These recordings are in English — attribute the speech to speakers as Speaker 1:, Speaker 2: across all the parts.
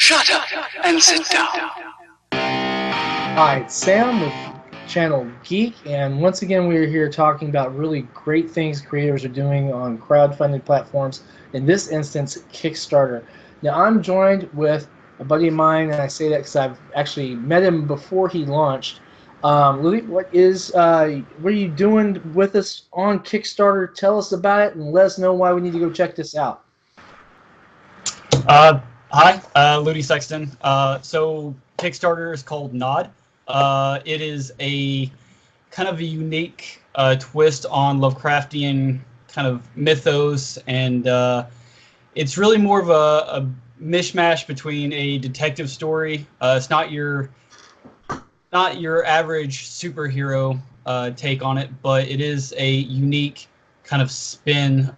Speaker 1: Shut up and sit down.
Speaker 2: Hi, it's Sam with channel Geek, and once again we are here talking about really great things creators are doing on crowdfunding platforms, in this instance Kickstarter. Now I'm joined with a buddy of mine, and I say that because I've actually met him before he launched. Ludie, what are you doing with us on Kickstarter? Tell us about it and let us know why we need to go check this out.
Speaker 3: Hi, Ludie Sexton. So Kickstarter is called Nod. It is a kind of a unique twist on Lovecraftian kind of mythos, and it's really more of a mishmash between a detective story. It's not your average superhero take on it, but it is a unique kind of spin.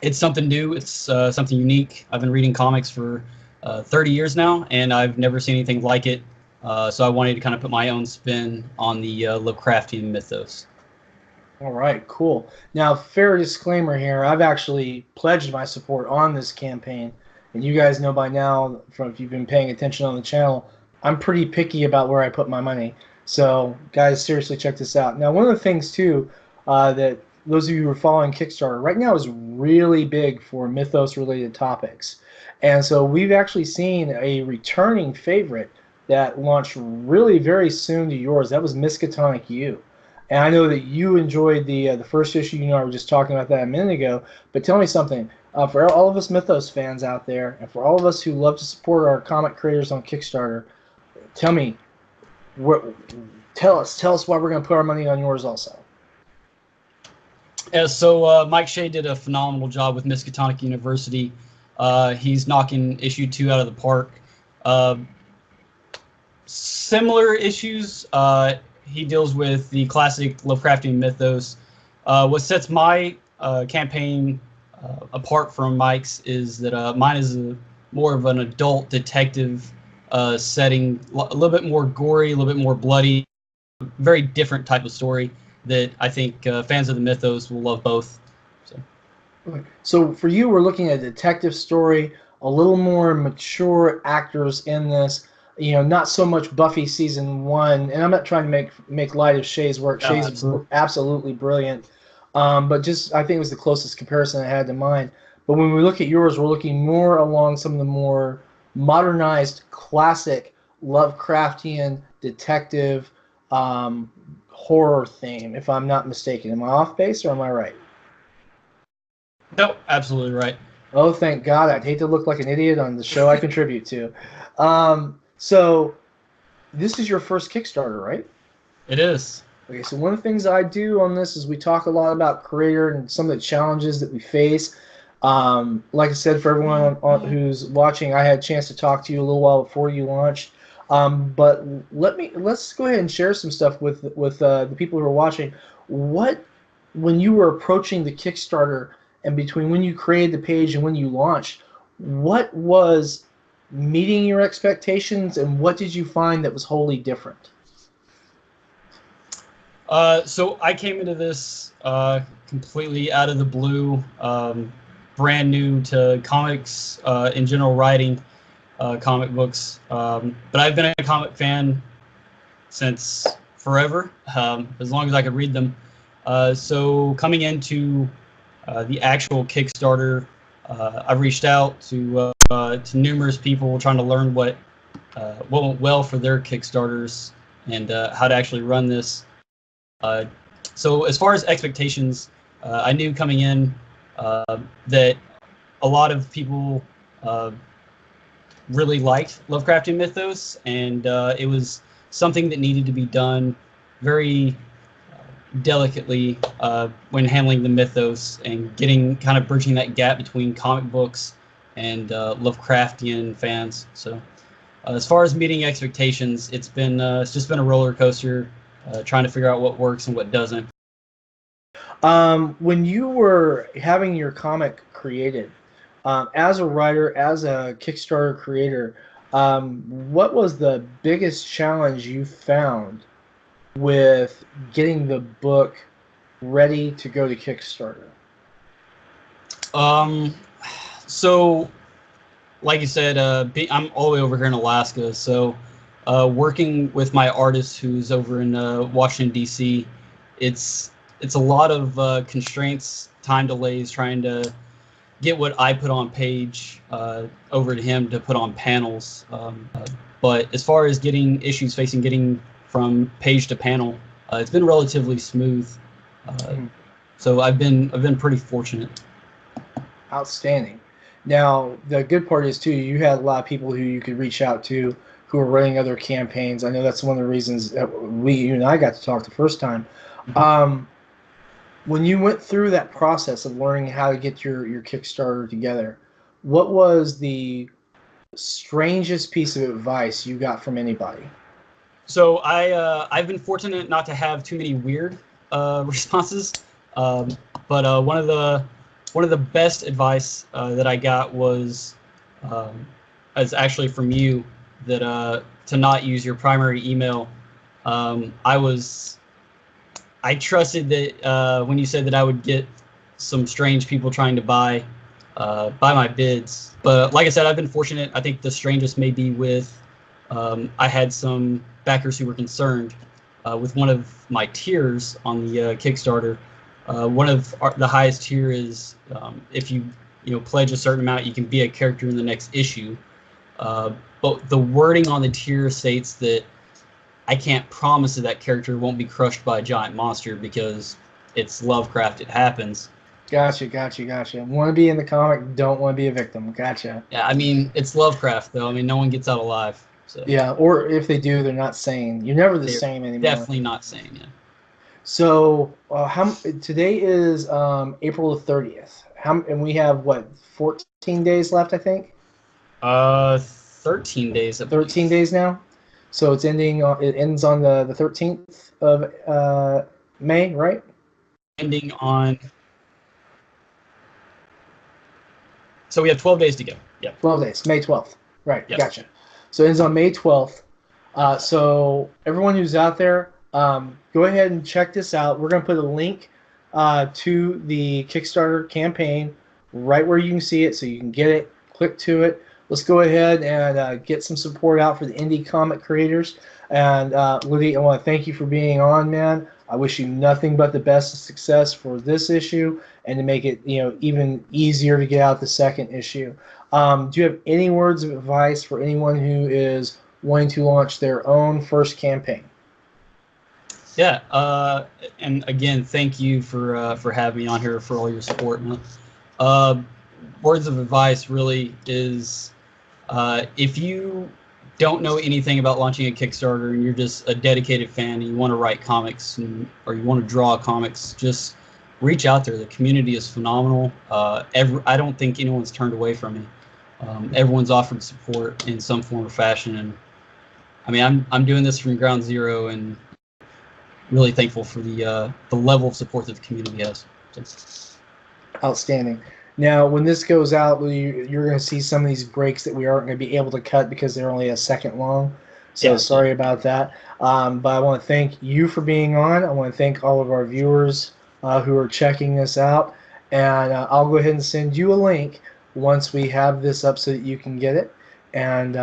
Speaker 3: It's something new. It's something unique. I've been reading comics for 30 years now, and I've never seen anything like it. So I wanted to kind of put my own spin on the Lovecraftian mythos.
Speaker 2: All right, cool. Now, fair disclaimer here, I've actually pledged my support on this campaign, and you guys know by now, from if you've been paying attention on the channel, I'm pretty picky about where I put my money. So, guys, seriously, check this out. Now, one of the things, too, that those of you who are following Kickstarter, right now is really big for mythos-related topics. And so we've actually seen a returning favorite that launched really very soon to yours. That was Miskatonic U. And I know that you enjoyed the first issue. You know, I was just talking about that a minute ago. But tell me something. For all of us Mythos fans out there, and for all of us who love to support our comic creators on Kickstarter, tell me, tell us why we're going to put our money on yours also.
Speaker 3: Yeah, so Mike Shea did a phenomenal job with Miskatonic University. He's knocking issue 2 out of the park. Similar issues, he deals with the classic Lovecraftian mythos. What sets my campaign apart from Mike's is that mine is more of an adult detective setting, a little bit more gory, a little bit more bloody, very different type of story that I think fans of the mythos will love both.
Speaker 2: So for you, we're looking at a detective story, a little more mature actors in this. You know, not so much Buffy season 1, and I'm not trying to make light of Shay's work. Shay's absolutely brilliant, but just I think it was the closest comparison I had to mine. But when we look at yours, we're looking more along some of the more modernized, classic Lovecraftian detective horror theme, if I'm not mistaken. Am I off base or am I right?
Speaker 3: No, absolutely right.
Speaker 2: Oh, thank God. I'd hate to look like an idiot on the show I contribute to. So this is your first Kickstarter, right?
Speaker 3: It is.
Speaker 2: Okay, so one of the things I do on this is we talk a lot about creator and some of the challenges that we face. Like I said, for everyone who's watching, I had a chance to talk to you a little while before you launched. But let's go ahead and share some stuff with the people who are watching. When you were approaching the Kickstarter and between when you created the page and when you launched, what was meeting your expectations and what did you find that was wholly different?
Speaker 3: So I came into this completely out of the blue, brand new to comics in general, writing comic books. But I've been a comic fan since forever, as long as I could read them. So coming into the actual Kickstarter, I reached out to numerous people trying to learn what went well for their Kickstarters and how to actually run this. So as far as expectations, I knew coming in that a lot of people really liked Lovecraftian mythos, and it was something that needed to be done very delicately when handling the mythos and kind of bridging that gap between comic books and Lovecraftian fans. So as far as meeting expectations, it's just been a roller coaster, trying to figure out what works and what doesn't.
Speaker 2: When you were having your comic created, as a writer, as a Kickstarter creator, what was the biggest challenge you found with getting the book ready to go to Kickstarter?
Speaker 3: So like you said, I'm all the way over here in Alaska, so working with my artist who's over in Washington D.C., it's a lot of constraints, time delays, trying to get what I put on page over to him to put on panels. But as far as getting from page to panel, it's been relatively smooth. So I've been pretty fortunate.
Speaker 2: Outstanding. Now, the good part is, too, you had a lot of people who you could reach out to who are running other campaigns. I know that's one of the reasons that you and I got to talk the first time. When you went through that process of learning how to get your Kickstarter together, what was the strangest piece of advice you got from anybody?
Speaker 3: So I've been fortunate not to have too many weird responses, but one of the best advice that I got was actually from you, that to not use your primary email. I trusted that when you said that I would get some strange people trying to buy my bids, but like I said, I've been fortunate. I think the strangest may be with I had some backers who were concerned with one of my tiers on the Kickstarter. One of the highest tier is if you pledge a certain amount, you can be a character in the next issue. But the wording on the tier states that I can't promise that character won't be crushed by a giant monster because it's Lovecraft. It happens.
Speaker 2: Gotcha. Want to be in the comic, don't want to be a victim. Gotcha.
Speaker 3: Yeah, I mean, it's Lovecraft, though. I mean, no one gets out alive. So.
Speaker 2: Yeah, or if they do, they're not sane. You're never the same anymore.
Speaker 3: Definitely not sane, yeah.
Speaker 2: So today is April the 30th. And we have, 14 days left, I think?
Speaker 3: 13 days.
Speaker 2: 13 days now? So it's ending. It ends on the 13th of May, right?
Speaker 3: Ending on. So we have 12 days to go. Yeah.
Speaker 2: 12 days. May 12th. Right.
Speaker 3: Yep.
Speaker 2: Gotcha. So it ends on May 12th. So everyone who's out there, go ahead and check this out. We're going to put a link to the Kickstarter campaign right where you can see it, so you can get it. Click to it. Let's go ahead and get some support out for the indie comic creators. And Ludie, I want to thank you for being on, man. I wish you nothing but the best of success for this issue and to make it, even easier to get out the second issue. Do you have any words of advice for anyone who is wanting to launch their own first campaign?
Speaker 3: Yeah, and again, thank you for having me on here, for all your support. Words of advice really is, if you don't know anything about launching a Kickstarter and you're just a dedicated fan and you want to write comics or you want to draw comics, just reach out there. The community is phenomenal. I don't think anyone's turned away from me. Everyone's offered support in some form or fashion, and I mean, I'm doing this from ground zero, and really thankful for the level of support that the community has. So.
Speaker 2: Outstanding. Now, when this goes out, you're going to see some of these breaks that we aren't going to be able to cut because they're only a second long. So sorry about that. But I want to thank you for being on. I want to thank all of our viewers who are checking this out. And I'll go ahead and send you a link once we have this up so that you can get it. And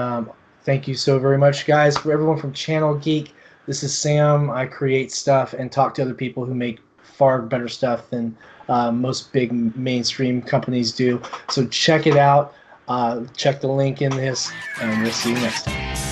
Speaker 2: thank you so very much, guys. For everyone from Channel Geek, this is Sam. I create stuff and talk to other people who make far better stuff than most big mainstream companies do. So check it out. Check the link in this, and we'll see you next time.